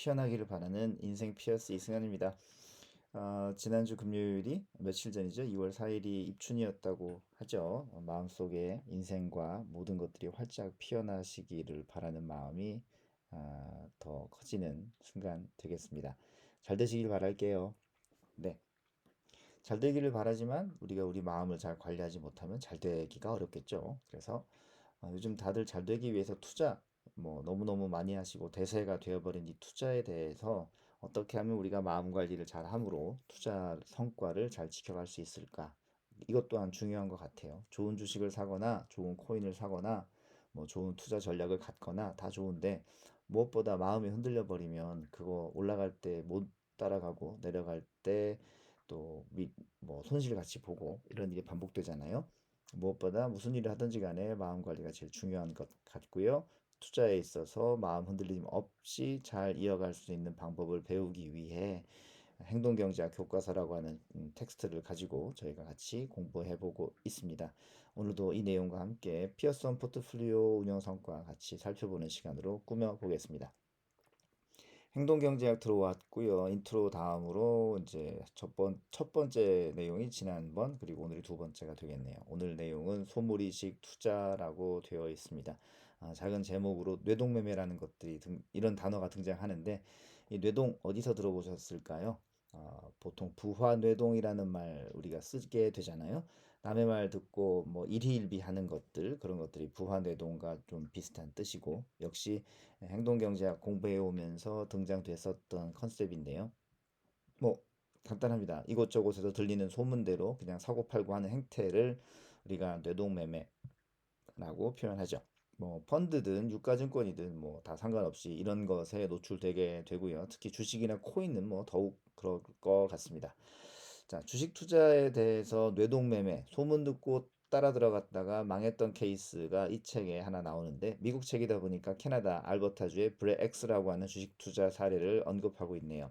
피어나기를 바라는 인생 피어스 이승현입니다. 지난주 금요일이 며칠 전이죠. 2월 4일이 입춘이었다고 하죠. 마음속에 인생과 모든 것들이 활짝 피어나시기를 바라는 마음이 더 커지는 순간 되겠습니다. 잘 되시길 바랄게요. 네. 잘 되기를 바라지만 우리가 우리 마음을 잘 관리하지 못하면 잘 되기가 어렵겠죠. 그래서 요즘 다들 잘 되기 위해서 투자 뭐 너무너무 많이 하시고 대세가 되어버린 이 투자에 대해서 어떻게 하면 우리가 마음 관리를 잘 함으로 투자 성과를 잘 지켜갈 수 있을까? 이것 또한 중요한 것 같아요. 좋은 주식을 사거나 좋은 코인을 사거나 뭐 좋은 투자 전략을 갖거나 다 좋은데 무엇보다 마음이 흔들려 버리면 그거 올라갈 때 못 따라가고 내려갈 때 또 뭐 손실 같이 보고 이런 일이 반복되잖아요. 무엇보다 무슨 일을 하든지 간에 마음 관리가 제일 중요한 것 같고요. 투자에 있어서 마음 흔들림 없이 잘 이어갈 수 있는 방법을 배우기 위해 행동경제학 교과서라고 하는 텍스트를 가지고 저희가 같이 공부해 보고 있습니다. 오늘도 이 내용과 함께 피어슨 포트폴리오 운영 성과 같이 살펴보는 시간으로 꾸며 보겠습니다. 행동경제학 들어왔고요. 인트로 다음으로 이제 첫 번째 내용이 지난번 그리고 오늘이 두 번째가 되겠네요. 오늘 내용은 소몰이식 투자라고 되어 있습니다. 작은 제목으로 뇌동매매라는 것들이 이런 단어가 등장하는데 이 뇌동 어디서 들어보셨을까요? 보통 부화뇌동이라는 말 우리가 쓰게 되잖아요. 남의 말 듣고 뭐 일희일비 하는 것들 그런 것들이 부화뇌동과 좀 비슷한 뜻이고 역시 행동경제학 공부해 오면서 등장됐었던 컨셉인데요. 뭐 간단합니다. 이곳저곳에서 들리는 소문대로 그냥 사고팔고 하는 행태를 우리가 뇌동매매라고 표현하죠. 뭐 펀드든 유가증권이든 뭐 다 상관없이 이런 것에 노출되게 되고요. 특히 주식이나 코인은 뭐 더욱 그럴 것 같습니다. 자, 주식 투자에 대해서 뇌동매매, 소문 듣고 따라 들어갔다가 망했던 케이스가 이 책에 하나 나오는데 미국 책이다 보니까 캐나다 알버타주의 브레엑스라고 하는 주식 투자 사례를 언급하고 있네요.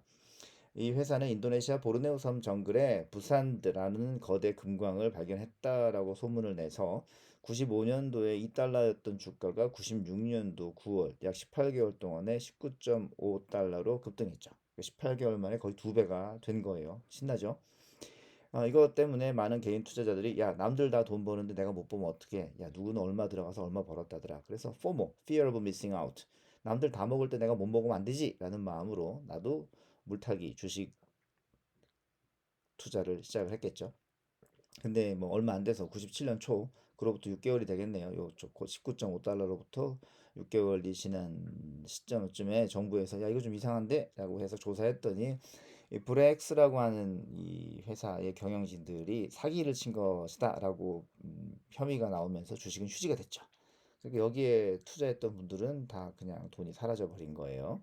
이 회사는 인도네시아 보르네오 섬 정글에 부산드라는 거대 금광을 발견했다라고 소문을 내서 95년도에 2달러였던 주가가 96년도 9월 약 18개월 동안에 19.5달러로 급등했죠. 18개월 만에 거의 두 배가 된 거예요. 신나죠? 이것 때문에 많은 개인 투자자들이 야 남들 다 돈 버는데 내가 못 보면 어떡해. 야 누구는 얼마 들어가서 얼마 벌었다더라. 그래서 FOMO, Fear of Missing Out. 남들 다 먹을 때 내가 못 먹으면 안 되지 라는 마음으로 나도 물타기 주식 투자를 시작을 했겠죠. 근데 뭐 얼마 안 돼서 97년 초 그로부터 6개월이 되겠네요. 요 19.5달러로부터 6개월이 지난 시점쯤에 정부에서 야 이거 좀 이상한데? 라고 해서 조사했더니 이 브렉스라고 하는 이 회사의 경영진들이 사기를 친 것이다라고 혐의가 나오면서 주식은 휴지가 됐죠. 그러니까 여기에 투자했던 분들은 다 그냥 돈이 사라져 버린 거예요.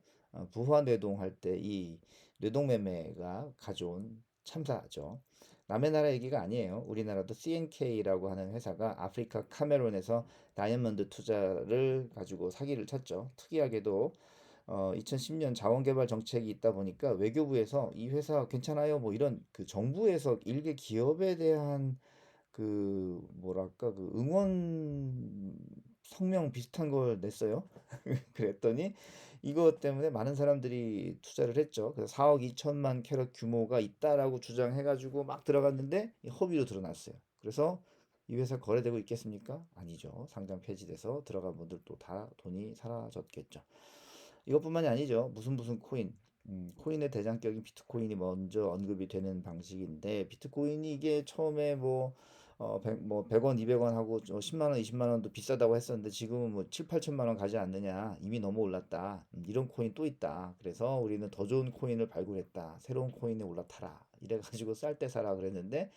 부화 뇌동할 때 이 뇌동매매가 가져온 참사죠. 남의 나라 얘기가 아니에요. 우리나라도 CNK라고 하는 회사가 아프리카 카메룬에서 다이아몬드 투자를 가지고 사기를 쳤죠. 특이하게도 2010년 자원개발 정책이 있다 보니까 외교부에서 이 회사 괜찮아요. 뭐 이런 그 정부에서 일개 기업에 대한 그 뭐랄까 그 응원 성명 비슷한 걸 냈어요. 그랬더니 이것 때문에 많은 사람들이 투자를 했죠. 그래서 4억 2천만 캐럿 규모가 있다라고 주장해가지고 막 들어갔는데 허위로 드러났어요. 그래서 이 회사 거래되고 있겠습니까? 아니죠. 상장 폐지돼서 들어간 분들도 다 돈이 사라졌겠죠. 이것뿐만이 아니죠. 무슨 코인. 코인의 대장격인 비트코인이 먼저 언급이 되는 방식인데 비트코인이 이게 처음에 뭐 100원, 200원 하고 10만 원, 20만 원도 비싸다고 했었는데 지금은 뭐 7, 8천만 원 가지 않느냐. 이미 너무 올랐다. 이런 코인 또 있다. 그래서 우리는 더 좋은 코인을 발굴했다. 새로운 코인에 올라타라. 이래가지고 쌀 때 사라 그랬는데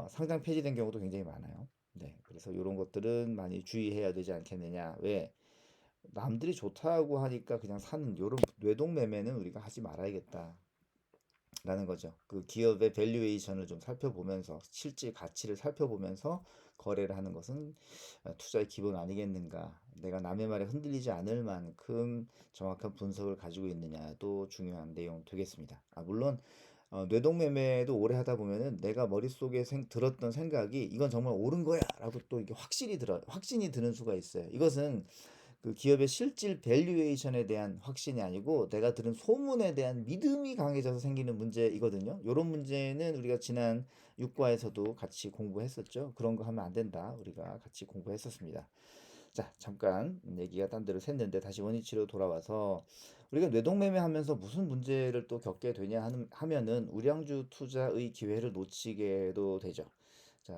상장 폐지된 경우도 굉장히 많아요. 네, 그래서 이런 것들은 많이 주의해야 되지 않겠느냐. 왜? 남들이 좋다고 하니까 그냥 사는 요런 뇌동매매는 우리가 하지 말아야겠다. 라는 거죠. 그 기업의 밸류에이션을 좀 살펴보면서 실질 가치를 살펴보면서 거래를 하는 것은 투자의 기본 아니겠는가. 내가 남의 말에 흔들리지 않을 만큼 정확한 분석을 가지고 있느냐도 중요한 내용 되겠습니다. 물론 뇌동매매도 오래 하다 보면은 내가 머릿속에 들었던 생각이 이건 정말 옳은 거야 라고 또 이게 확신이 드는 수가 있어요. 이것은 그 기업의 실질 밸류에이션에 대한 확신이 아니고 내가 들은 소문에 대한 믿음이 강해져서 생기는 문제이거든요. 이런 문제는 우리가 지난 육과에서도 같이 공부했었죠. 그런 거 하면 안 된다. 우리가 같이 공부했었습니다. 자, 잠깐 얘기가 딴 데로 샜는데 다시 원위치로 돌아와서 우리가 뇌동매매 하면서 무슨 문제를 또 겪게 되냐 하면은 우량주 투자의 기회를 놓치게도 되죠. 자,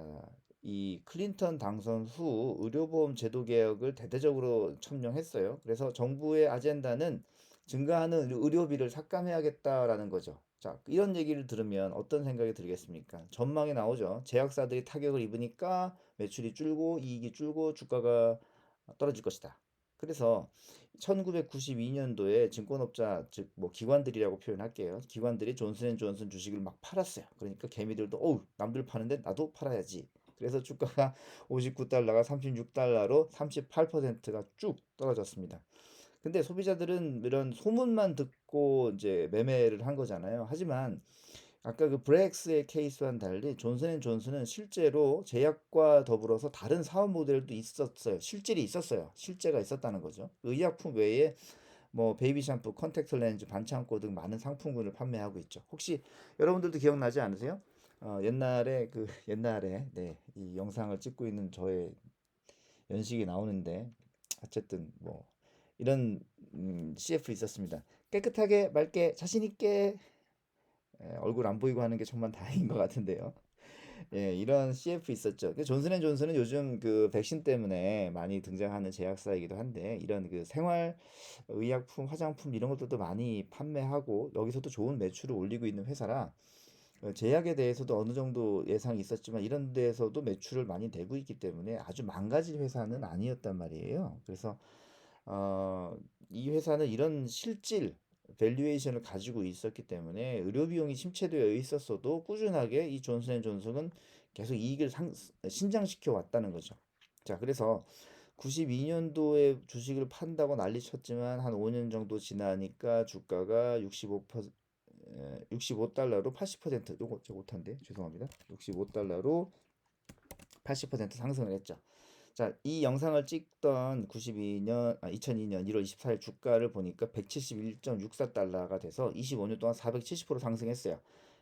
이 클린턴 당선 후 의료보험 제도 개혁을 대대적으로 첨령했어요. 그래서 정부의 아젠다는 증가하는 의료비를 삭감해야겠다라는 거죠. 자, 이런 얘기를 들으면 어떤 생각이 들겠습니까? 전망이 나오죠. 제약사들이 타격을 입으니까 매출이 줄고 이익이 줄고 주가가 떨어질 것이다. 그래서 1992년도에 증권업자 즉 뭐 기관들이라고 표현할게요. 기관들이 존슨앤존슨 주식을 막 팔았어요. 그러니까 개미들도 어우 남들 파는데 나도 팔아야지. 그래서 주가가 59달러가 36달러로 38%가 쭉 떨어졌습니다. 근데 소비자들은 이런 소문만 듣고 이제 매매를 한 거잖아요. 하지만 아까 그 브렉스의 케이스와는 달리 존슨앤존슨은 실제로 제약과 더불어서 다른 사업 모델도 있었어요. 실질이 있었어요. 실제가 있었다는 거죠. 의약품 외에 뭐 베이비 샴푸, 컨택트 렌즈, 반창고 등 많은 상품군을 판매하고 있죠. 혹시 여러분들도 기억나지 않으세요? 옛날에 그 옛날에 네, 이 영상을 찍고 있는 저의 연식이 나오는데 어쨌든 뭐 이런 CF 있었습니다. 깨끗하게 맑게 자신 있게 얼굴 안 보이고 하는 게 정말 다행인 것 같은데요. 예, 이런 CF 있었죠. 존슨앤존슨은 요즘 그 백신 때문에 많이 등장하는 제약사이기도 한데 이런 그 생활 의약품, 화장품 이런 것들도 많이 판매하고 여기서도 좋은 매출을 올리고 있는 회사라 제약에 대해서도 어느 정도 예상이 있었지만 이런 데에서도 매출을 많이 내고 있기 때문에 아주 망가질 회사는 아니었단 말이에요. 그래서 어, 이 회사는 이런 실질 밸류에이션을 가지고 있었기 때문에 의료 비용이 침체되어 있었어도 꾸준하게 이 존슨앤존슨은 계속 이익을 신장시켜 왔다는 거죠. 자, 그래서 92년도에 주식을 판다고 난리 쳤지만 한 5년 정도 지나니까 주가가 65달러로 80% 요거 제가 못한데 죄송합니다. 65달러로 80% 상승을 했죠. 자, 이 영상을 찍던 2002년 1월 24일 주가를 보니까 171.64달러가 돼서 25년 동안 470% 상승했어요.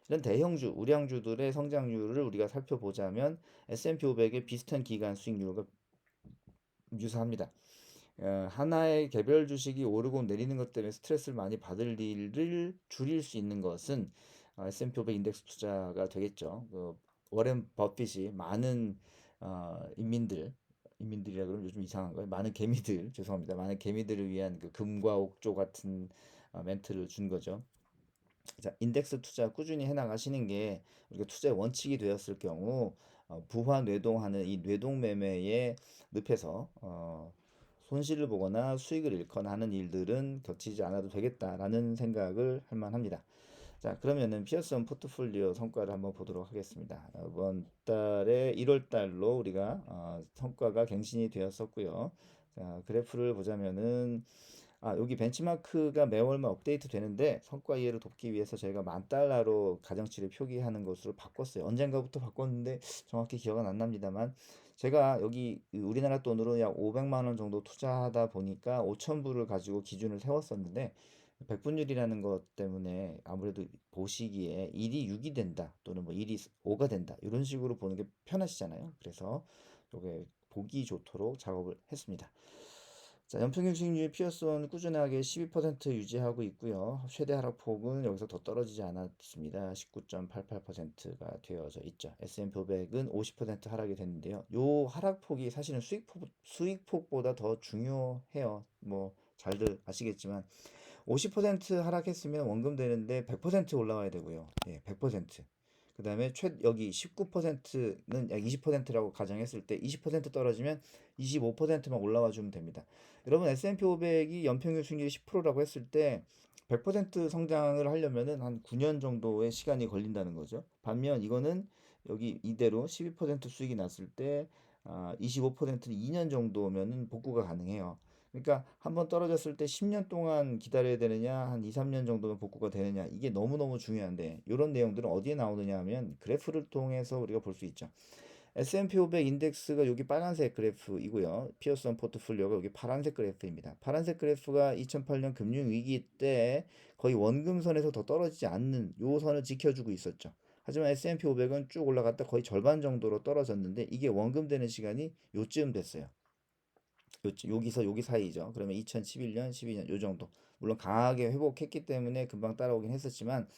이런 대형주, 우량주들의 성장률을 우리가 살펴보자면 S&P 500의 비슷한 기간 수익률과 유사합니다. 하나의 개별 주식이 오르고 내리는 것 때문에 스트레스를 많이 받을 일을 줄일 수 있는 것은 S&P 500 인덱스 투자가 되겠죠. 워렌 버핏이 많은 인민들이라 그러면 요즘 이상한 거예요. 많은 개미들, 죄송합니다. 많은 개미들을 위한 그 금과 옥조 같은 멘트를 준 거죠. 자, 인덱스 투자 꾸준히 해나가시는 게 우리가 투자의 원칙이 되었을 경우 부화 뇌동하는 이 뇌동 매매의 늪에서 손실을 보거나 수익을 잃거나 하는 일들은 겹치지 않아도 되겠다라는 생각을 할 만합니다. 자, 그러면은 피어슨 포트폴리오 성과를 한번 보도록 하겠습니다. 이번 달에 1월 달로 우리가 성과가 갱신이 되었었고요. 자, 그래프를 보자면은 여기 벤치마크가 매월만 업데이트 되는데 성과 이해를 돕기 위해서 저희가 10,000달러로 가정치를 표기하는 것으로 바꿨어요. 언젠가부터 바꿨는데 정확히 기억은 안 납니다만 제가 여기 우리나라 돈으로 약 500만 원 정도 투자하다 보니까 5,000불을 가지고 기준을 세웠었는데 백분율이라는 것 때문에 아무래도 보시기에 1이 6이 된다 또는 뭐 1이 5가 된다 이런 식으로 보는 게 편하시잖아요. 그래서 요게 보기 좋도록 작업을 했습니다. 자, 연평균 수익률 피어스원 꾸준하게 12% 유지하고 있고요. 최대 하락폭은 여기서 더 떨어지지 않았습니다. 19.88%가 되어져 있죠. S&P 500은 50% 하락이 됐는데요. 요 하락폭이 사실은 수익폭보다 더 중요해요. 뭐 잘들 아시겠지만 50% 하락했으면 원금 되는데 100% 올라와야 되고요. 예, 100%. 그 다음에 여기 19%는 약 20%라고 가정했을 때 20% 떨어지면 25%만 올라와 주면 됩니다. 여러분 S&P 500이 연평균 수익률이 10%라고 했을 때 100% 성장을 하려면은 한 9년 정도의 시간이 걸린다는 거죠. 반면 이거는 여기 이대로 12% 수익이 났을 때 25%는 2년 정도면은 복구가 가능해요. 그러니까 한번 떨어졌을 때 10년 동안 기다려야 되느냐, 한 2, 3년 정도면 복구가 되느냐, 이게 너무너무 중요한데, 이런 내용들은 어디에 나오느냐 하면 그래프를 통해서 우리가 볼 수 있죠. S&P 500 인덱스가 여기 빨간색 그래프이고요. 피어슨 포트폴리오가 여기 파란색 그래프입니다. 파란색 그래프가 2008년 금융위기 때 거의 원금선에서 더 떨어지지 않는 요 선을 지켜주고 있었죠. 하지만 S&P 500은 쭉 올라갔다 거의 절반 정도로 떨어졌는데 이게 원금되는 시간이 요쯤 됐어요. 여기서 여기 사이죠. 그러면 2011년, 12년 요 정도. 물론 강하게 회복했기 때문에 금방 따라오긴 했었지만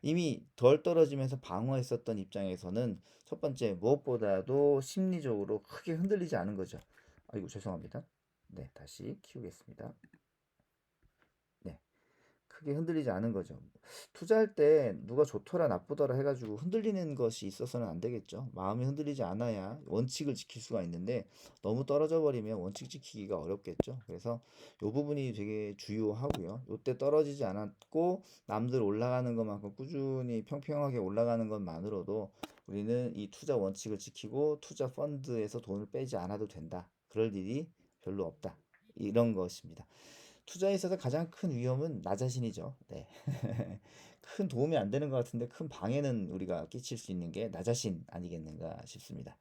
이미 덜 떨어지면서 방어했었던 입장에서는 첫 번째 무엇보다도 심리적으로 크게 흔들리지 않은 거죠. 아이고 죄송합니다. 네, 다시 키우겠습니다. 네. 크게 흔들리지 않은 거죠. 투자할 때 누가 좋더라 나쁘더라 해가지고 흔들리는 것이 있어서는 안 되겠죠. 마음이 흔들리지 않아야 원칙을 지킬 수가 있는데 너무 떨어져 버리면 원칙 지키기가 어렵겠죠. 그래서 이 부분이 되게 주요하고요. 이때 떨어지지 않았고 남들 올라가는 것만큼 꾸준히 평평하게 올라가는 것만으로도 우리는 이 투자 원칙을 지키고 투자 펀드에서 돈을 빼지 않아도 된다. 그럴 일이 별로 없다. 이런 것입니다. 투자에 있어서 가장 큰 위험은 나 자신이죠. 네. 큰 도움이 안 되는 것 같은데 큰 방해는 우리가 끼칠 수 있는 게 나 자신 아니겠는가 싶습니다.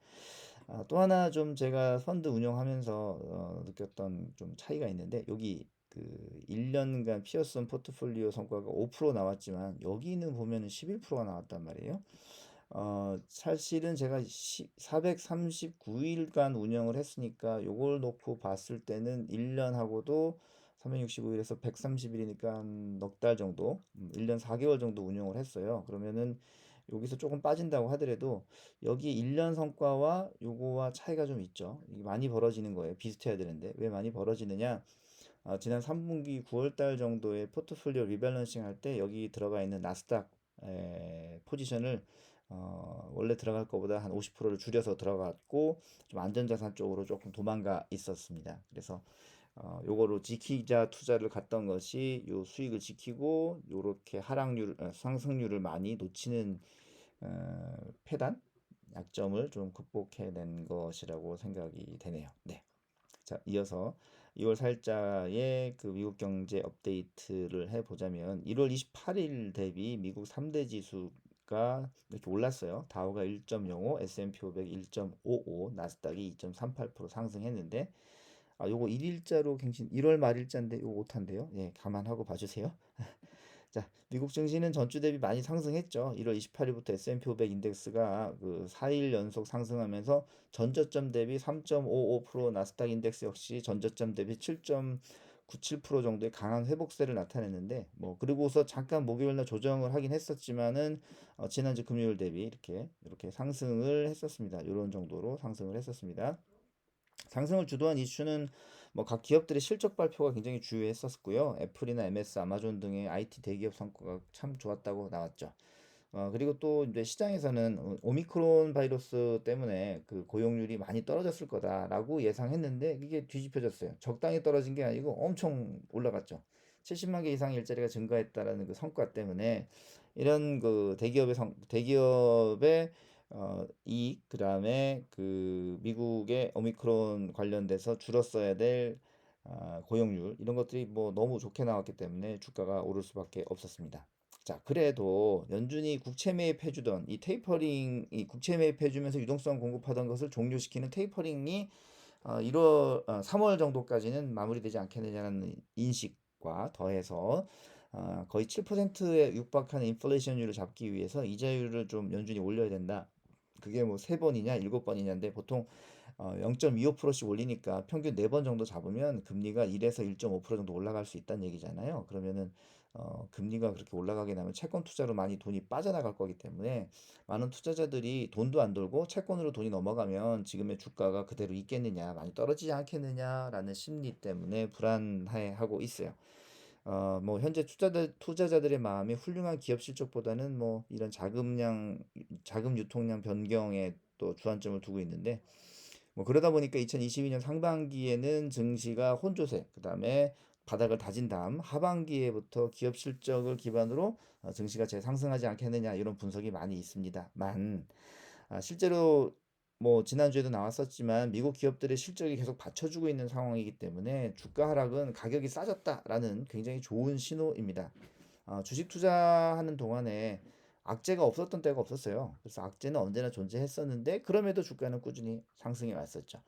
또 하나 좀 제가 펀드 운영하면서 느꼈던 좀 차이가 있는데 여기 그 1년간 피어슨 포트폴리오 성과가 5% 나왔지만 여기는 보면은 11%가 나왔단 말이에요. 사실은 제가 439일간 운영을 했으니까 요걸 놓고 봤을 때는 1년하고도 365일에서 130일이니까 넉 달 정도, 1년 4개월 정도 운영을 했어요. 그러면은 여기서 조금 빠진다고 하더라도 여기 1년 성과와 요거와 차이가 좀 있죠. 이게 많이 벌어지는 거예요. 비슷해야 되는데 왜 많이 벌어지느냐? 지난 3분기 9월 달 정도에 포트폴리오 리밸런싱 할 때 여기 들어가 있는 나스닥 포지션을 원래 들어갈 것보다 한 50%를 줄여서 들어갔고 좀 안전자산 쪽으로 조금 도망가 있었습니다. 그래서 요거로 지키자 투자를 갔던 것이 요 수익을 지키고 요렇게 상승률을 많이 놓치는 패단 약점을 좀 극복해낸 것이라고 생각이 되네요. 네. 자, 이어서 2월 살자의 그 미국 경제 업데이트를 해보자면 1월 28일 대비 미국 3대 지수가 이렇게 올랐어요. 다우가 1.05, S&P 500 1.55, 나스닥이 2.38% 상승했는데 요거 1일자로 갱신 1월 말일자인데 요거 오탄데요. 예, 감안하고 봐주세요. 자, 미국 증시는 전주 대비 많이 상승했죠. 1월 28일부터 S&P 500 인덱스가 그 4일 연속 상승하면서 전저점 대비 3.55%, 나스닥 인덱스 역시 전저점 대비 7.97% 정도의 강한 회복세를 나타냈는데 뭐 그리고서 잠깐 목요일 날 조정을 하긴 했었지만은 지난주 금요일 대비 이렇게 상승을 했었습니다. 이런 정도로 상승을 했었습니다. 상승을 주도한 이슈는 뭐 각 기업들의 실적 발표가 굉장히 주요했었고요. 애플이나 MS, 아마존 등의 IT 대기업 성과가 참 좋았다고 나왔죠. 그리고 또 이제 시장에서는 오미크론 바이러스 때문에 그 고용률이 많이 떨어졌을 거다라고 예상했는데 이게 뒤집혀졌어요. 적당히 떨어진 게 아니고 엄청 올라갔죠. 70만 개 이상 일자리가 증가했다라는 그 성과 때문에 이런 그 대기업의 이익 그다음에 그 미국의 오미크론 관련돼서 줄었어야 될 고용률 이런 것들이 뭐 너무 좋게 나왔기 때문에 주가가 오를 수밖에 없었습니다. 자, 그래도 연준이 국채 매입해주던 이 테이퍼링, 이 국채 매입해주면서 유동성 공급하던 것을 종료시키는 테이퍼링이 3월 정도까지는 마무리되지 않겠느냐는 인식과 더해서 거의 7%에 육박하는 인플레이션율을 잡기 위해서 이자율을 좀 연준이 올려야 된다. 그게 뭐 3번이냐 7번이냐인데 보통 0.25%씩 올리니까 평균 4번 정도 잡으면 금리가 1에서 1.5% 정도 올라갈 수 있다는 얘기잖아요. 그러면은 금리가 그렇게 올라가게 되면 채권 투자로 많이 돈이 빠져나갈 거기 때문에 많은 투자자들이 돈도 안 돌고 채권으로 돈이 넘어가면 지금의 주가가 그대로 있겠느냐, 많이 떨어지지 않겠느냐라는 심리 때문에 불안해하고 있어요. 뭐 현재 투자자들의 마음이 훌륭한 기업 실적보다는 뭐 이런 자금 유통량 변경에 또 주안점을 두고 있는데 뭐 그러다 보니까 2022년 상반기에는 증시가 혼조세, 그다음에 바닥을 다진 다음 하반기에부터 기업 실적을 기반으로 증시가 재상승하지 않겠느냐 이런 분석이 많이 있습니다만 실제로 뭐 지난주에도 나왔었지만 미국 기업들의 실적이 계속 받쳐주고 있는 상황이기 때문에 주가 하락은 가격이 싸졌다라는 굉장히 좋은 신호입니다. 주식 투자하는 동안에 악재가 없었던 때가 없었어요. 그래서 악재는 언제나 존재했었는데 그럼에도 주가는 꾸준히 상승해 왔었죠.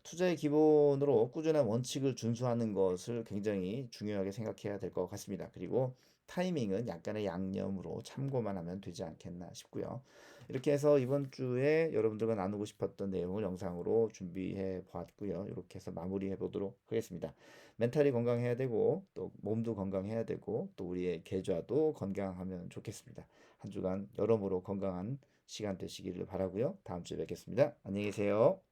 투자의 기본으로 꾸준한 원칙을 준수하는 것을 굉장히 중요하게 생각해야 될 것 같습니다. 그리고 타이밍은 약간의 양념으로 참고만 하면 되지 않겠나 싶고요. 이렇게 해서 이번 주에 여러분들과 나누고 싶었던 내용을 영상으로 준비해 보았고요. 이렇게 해서 마무리해 보도록 하겠습니다. 멘탈이 건강해야 되고 또 몸도 건강해야 되고 또 우리의 계좌도 건강하면 좋겠습니다. 한 주간 여러모로 건강한 시간 되시기를 바라고요. 다음 주에 뵙겠습니다. 안녕히 계세요.